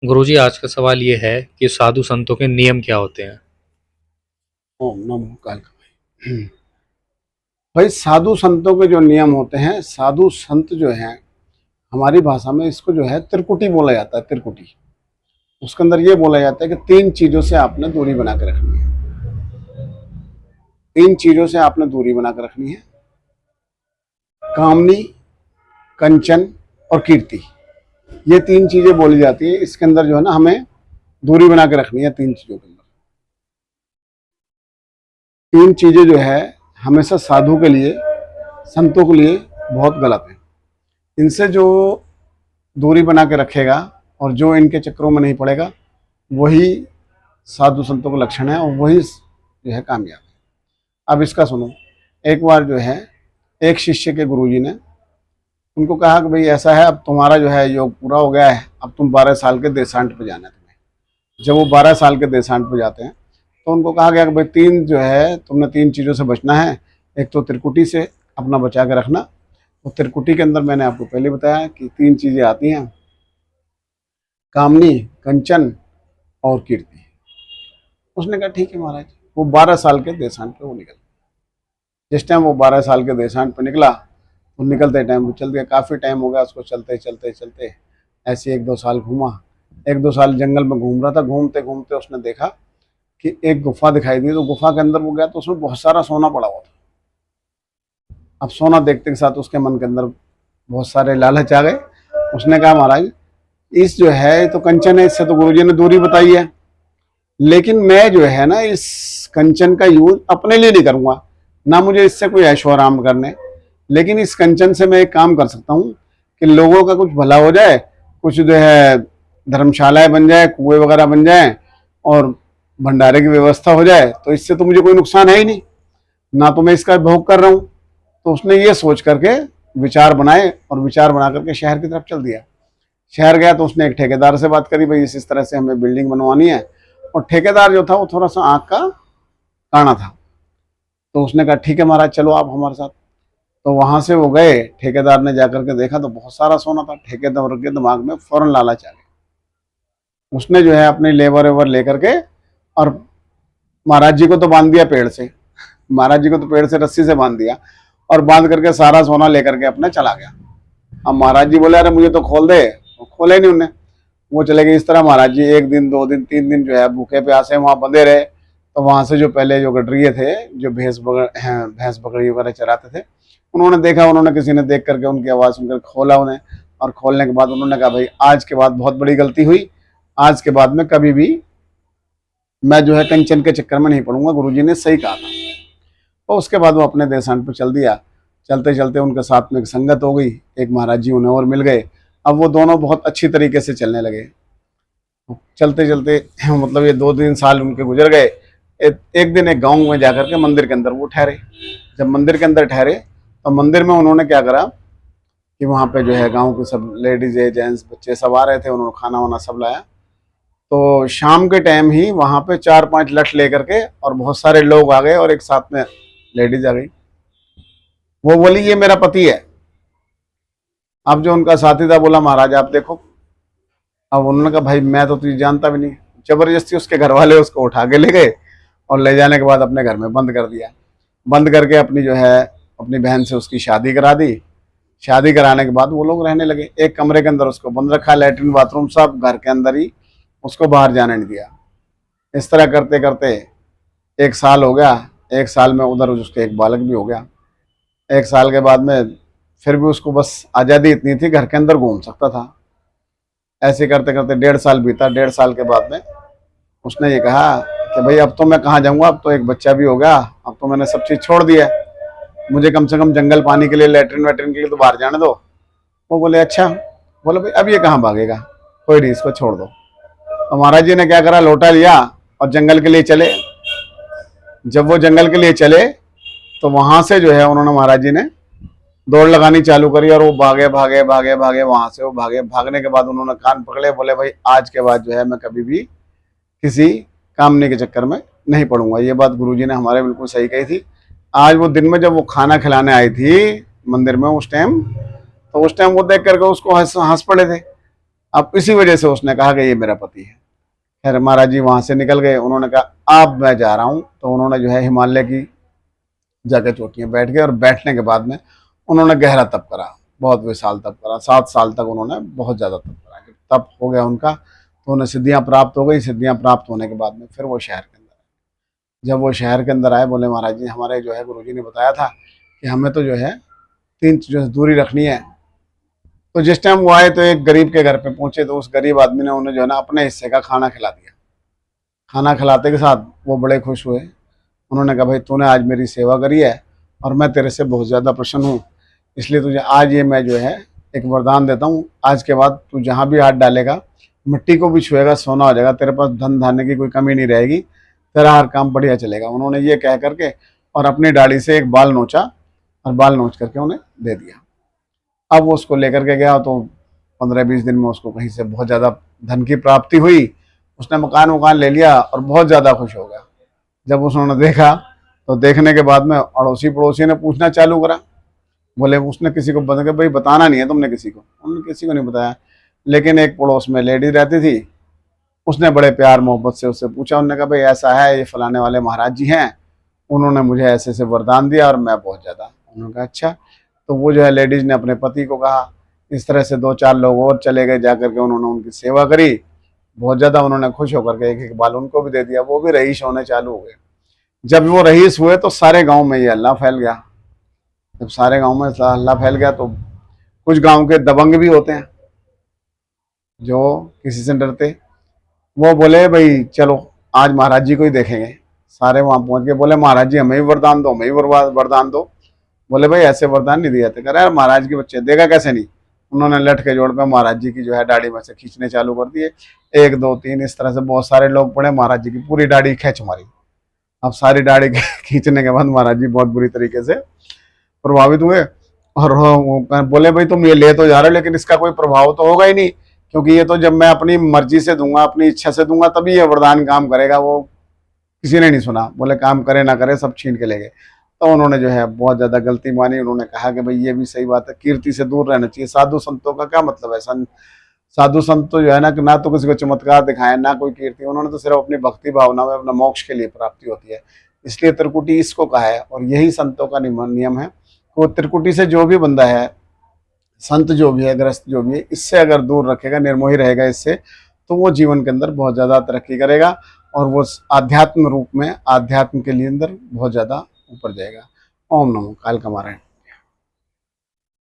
गुरुजी, आज का सवाल ये है कि साधु संतों के नियम क्या होते हैं। ओम नमो कालका। भाई साधु संतों के जो नियम होते हैं, साधु संत जो हैं, हमारी भाषा में इसको जो है त्रिकुटी बोला जाता है। त्रिकुटी, उसके अंदर ये बोला जाता है कि तीन चीजों से आपने दूरी बना के रखनी है। तीन चीजों से आपने दूरी बना के रखनी है: कामनी, कंचन और कीर्ति। ये तीन चीजें बोली जाती है। इसके अंदर जो है ना, हमें दूरी बना के रखनी है तीन चीजों के अंदर। तीन चीजें जो है हमेशा साधु के लिए, संतों के लिए बहुत गलत है। इनसे जो दूरी बना के रखेगा और जो इनके चक्रों में नहीं पड़ेगा, वही साधु संतों का लक्षण है और वही जो है कामयाब है। अब इसका सुनो। एक बार जो है एक शिष्य के गुरुजी ने उनको कहा कि भाई ऐसा है, अब तुम्हारा जो है योग पूरा हो गया है, अब तुम 12 साल के देशांत पे जाना है तुम्हें। जब वो 12 साल के देशांत पे जाते हैं तो उनको कहा गया कि भाई तीन जो है तुमने तीन चीज़ों से बचना है। एक तो त्रिकुटी से अपना बचा के रखना। तो त्रिकुटी के अंदर मैंने आपको पहले बताया कि तीन चीज़ें आती हैं: कामनी, कंचन और कीर्ति। उसने कहा ठीक है महाराज। वो 12 साल के देशांत पे वो निकल, जिस टाइम वो 12 साल के देशांत पे निकला, तो निकलते टाइम वो चल गया। काफ़ी टाइम हो गया उसको चलते चलते चलते। ऐसे एक दो साल घूमा। एक दो साल जंगल में घूम रहा था। घूमते घूमते उसने देखा कि एक गुफा दिखाई दी। तो गुफा के अंदर वो गया तो उसमें बहुत सारा सोना पड़ा हुआ था। अब सोना देखते के साथ उसके मन के अंदर बहुत सारे लालच आ गए। उसने कहा महाराज, इस जो है तो कंचन है, इससे तो गुरुजी ने दूरी बताई है, लेकिन मैं जो है ना इस कंचन का यूज अपने लिए नहीं करूंगा, ना मुझे इससे कोई ऐशो आराम करने। लेकिन इस कंचन से मैं एक काम कर सकता हूँ कि लोगों का कुछ भला हो जाए, कुछ जो है धर्मशालाएं बन जाए, कुएं वगैरह बन जाए और भंडारे की व्यवस्था हो जाए, तो इससे तो मुझे कोई नुकसान है ही नहीं, ना तो मैं इसका भोग कर रहा हूँ। तो उसने ये सोच करके विचार बनाए और विचार बना करके शहर की तरफ चल दिया। शहर गया तो उसने एक ठेकेदार से बात करी, भाई इस तरह से हमें बिल्डिंग बनवानी है। और ठेकेदार जो था वो थोड़ा सा आँख का काना था। तो उसने कहा ठीक है महाराज, चलो आप हमारे साथ। तो वहां से वो गए। ठेकेदार ने जाकर के देखा तो बहुत सारा सोना था। ठेकेदार के दिमाग में फौरन लालच आ गया। उसने जो है अपनी लेबर वेबर लेकर के और महाराज जी को तो बांध दिया पेड़ से। महाराज जी को तो पेड़ से रस्सी से बांध दिया और बांध करके सारा सोना लेकर के अपने चला गया। अब महाराज जी बोले अरे मुझे तो खोल दे। वो खोले नहीं उन्हें। वो चले गए। इस तरह महाराज जी एक दिन, दो दिन, तीन दिन जो है भूखे प्यासे वहां बंधे रहे। तो वहां से जो पहले जो गडरिये थे, जो भैंस बकरी वगैरह चराते थे, उन्होंने देखा। उन्होंने किसी ने देख करके उनकी आवाज़ सुनकर खोला उन्हें। और खोलने के बाद उन्होंने कहा भाई आज के बाद बहुत बड़ी गलती हुई। आज के बाद में कभी भी मैं जो है कंचन के चक्कर में नहीं पड़ूंगा। गुरुजी ने सही कहा था। और उसके बाद वो अपने देशांत पर चल दिया। चलते चलते उनके साथ में एक संगत हो गई। एक महाराज जी उन्हें और मिल गए। अब वो दोनों बहुत अच्छी तरीके से चलने लगे। चलते चलते मतलब ये दो तीन साल उनके गुजर गए। एक दिन एक गांव में जाकर के मंदिर के अंदर वो ठहरे। जब मंदिर के अंदर ठहरे तो मंदिर में उन्होंने क्या करा कि वहाँ पे जो है गांव के सब लेडीज है, जेंट्स, बच्चे सब आ रहे थे। उन्होंने खाना वाना सब लाया। तो शाम के टाइम ही वहाँ पे चार पांच लठ लेकर के और बहुत सारे लोग आ गए और एक साथ में लेडीज आ गई। वो बोली ये मेरा पति है। अब जो उनका साथी था बोला महाराज आप देखो। अब उन्होंने कहा भाई मैं तो तुझे जानता भी नहीं। जबरदस्ती उसके घर वाले उसको उठा के ले गए और ले जाने के बाद अपने घर में बंद कर दिया। बंद करके अपनी जो है अपनी बहन से उसकी शादी करा दी। शादी कराने के बाद वो लोग रहने लगे। एक कमरे के अंदर उसको बंद रखा, लैट्रिन बाथरूम सब घर के अंदर ही, उसको बाहर जाने नहीं दिया। इस तरह करते करते एक साल हो गया। एक साल में उधर उसके एक बालक भी हो गया। एक साल के बाद में फिर भी उसको बस आज़ादी इतनी थी, घर के अंदर घूम सकता था। ऐसे करते करते 1.5 साल बीता। 1.5 साल के बाद में उसने ये कहा कि भाई अब तो मैं कहाँ जाऊँगा, अब तो एक बच्चा भी हो गया, अब तो मैंने सब चीज़ छोड़ दिया है, मुझे कम से कम जंगल पानी के लिए, लैट्रिन वैट्रिन के लिए तो बाहर जाने दो। वो बोले अच्छा। बोले भाई अब ये कहाँ भागेगा, कोई नहीं इसको छोड़ दो। तो महाराज जी ने क्या करा, लोटा लिया और जंगल के लिए चले। जब वो जंगल के लिए चले तो वहां से जो है उन्होंने, महाराज जी ने दौड़ लगानी चालू करी और वो भागे भागे भागे भागे वहां से वो भागे। भागने के बाद उन्होंने कान पकड़े। बोले भाई आज के बाद जो है मैं कभी भी किसी कामने के चक्कर में नहीं पड़ूंगा। ये बात गुरुजी ने हमारे बिल्कुल सही कही थी। आज वो दिन में जब वो खाना खिलाने आई थी मंदिर में उस टाइम, तो उस टाइम वो देख करके उसको हंस हंस पड़े थे। अब इसी वजह से उसने कहा कि ये मेरा पति है। खैर महाराज जी वहाँ से निकल गए। उन्होंने कहा अब मैं जा रहा हूँ। तो उन्होंने जो है हिमालय की जाकर चोटियाँ बैठ गए और बैठने के बाद में उन्होंने गहरा तप करा, बहुत विशाल तप करा। 7 साल तक उन्होंने बहुत ज़्यादा तप करा। तप हो गया उनका तो उन्हें सिद्धियाँ प्राप्त हो गई। सिद्धियाँ प्राप्त होने के बाद में फिर वो शहर के अंदर आए। जब वो शहर के अंदर आए बोले महाराज जी हमारे जो है गुरुजी ने बताया था कि हमें तो जो है 3 जो है दूरी रखनी है। तो जिस टाइम वो आए तो एक गरीब के घर पे पहुंचे तो उस गरीब आदमी ने उन्हें जो है ना अपने हिस्से का खाना खिला दिया। खाना खिलाते के साथ वो बड़े खुश हुए। उन्होंने कहा भाई तूने आज मेरी सेवा करी है और मैं तेरे से बहुत ज़्यादा प्रसन्न हूँ, इसलिए तुझे आज ये मैं जो है एक वरदान देता हूँ। आज के बाद तू जहाँ भी हाथ डालेगा मिट्टी को भी छुएगा सोना हो जाएगा, तेरे पास धन धान्य की कोई कमी नहीं रहेगी, तेरा हर काम बढ़िया चलेगा। उन्होंने ये कह करके और अपनी दाढ़ी से एक बाल नोचा और बाल नोच करके उन्हें दे दिया। अब वो उसको लेकर के गया तो 15-20 दिन में उसको कहीं से बहुत ज़्यादा धन की प्राप्ति हुई। उसने मकान वकान ले लिया और बहुत ज़्यादा खुश हो गया। जब उसने देखा तो देखने के बाद में अड़ोसी पड़ोसी ने पूछना चालू करा। बोले उसने किसी को बता के भाई बताना नहीं है तुमने किसी को। उन्होंने किसी को नहीं बताया, लेकिन एक पड़ोस में लेडी रहती थी, उसने बड़े प्यार मोहब्बत से उससे पूछा। उन्होंने कहा भाई ऐसा है ये फलाने वाले महाराज जी हैं, उन्होंने मुझे ऐसे ऐसे वरदान दिया और मैं बहुत ज़्यादा। उन्होंने कहा अच्छा। तो वो जो है लेडीज़ ने अपने पति को कहा। इस तरह से 2-4 लोग और चले गए, जा करके उन्होंने उनकी सेवा करी। बहुत ज़्यादा उन्होंने खुश होकर के एक एक बाल उनको भी दे दिया। वो भी रईस होने चालू हो गए। जब वो रईस हुए तो सारे गांव में ये हल्ला फैल गया। जब सारे गांव में हल्ला फैल गया तो कुछ गांव के दबंग भी होते हैं जो किसी से डरते, वो बोले भाई चलो आज महाराज जी को ही देखेंगे। सारे वहां पहुंच के बोले महाराज जी हमें भी वरदान दो, हमें भी वरदान दो। बोले भाई ऐसे वरदान नहीं दिए जाते। कह रहे यार महाराज के बच्चे देगा कैसे नहीं। उन्होंने लट के जोड़ पे महाराज जी की जो है दाढ़ी में से खींचने चालू कर दिए। 1 2 3 इस तरह से बहुत सारे लोग पड़े, महाराज जी की पूरी दाढ़ी खींच मारी। अब सारी दाढ़ी खींचने के बाद महाराज जी बहुत बुरी तरीके से प्रभावित हुए और वो बोले भाई तुम ये ले तो जा रहे हो लेकिन इसका कोई प्रभाव तो होगा ही नहीं, क्योंकि ये तो जब मैं अपनी मर्जी से दूंगा, अपनी इच्छा से दूंगा तभी ये वरदान काम करेगा। वो किसी ने नहीं सुना। बोले काम करे ना करे सब छीन के ले गए। तो उन्होंने जो है बहुत ज़्यादा गलती मानी। उन्होंने कहा कि भाई ये भी सही बात है, कीर्ति से दूर रहना चाहिए। साधु संतों का क्या मतलब है? साधु संत तो जो है ना कि ना तो किसी को चमत्कार दिखाए ना कोई कीर्ति, उन्होंने तो सिर्फ अपनी भक्ति भावना में अपना मोक्ष के लिए प्राप्ति होती है। इसलिए त्रिकुटी इसको कहा है और यही संतों का नियम है। तो त्रिकुटी से जो भी बंदा है, संत जो भी है, ग्रस्त जो भी है, इससे अगर दूर रखेगा, निर्मोही रहेगा इससे, तो वो जीवन के अंदर बहुत ज़्यादा तरक्की करेगा और वो आध्यात्म रूप में आध्यात्म के लिए अंदर बहुत ज़्यादा ऊपर जाएगा। ओम नमो काल कमारायण।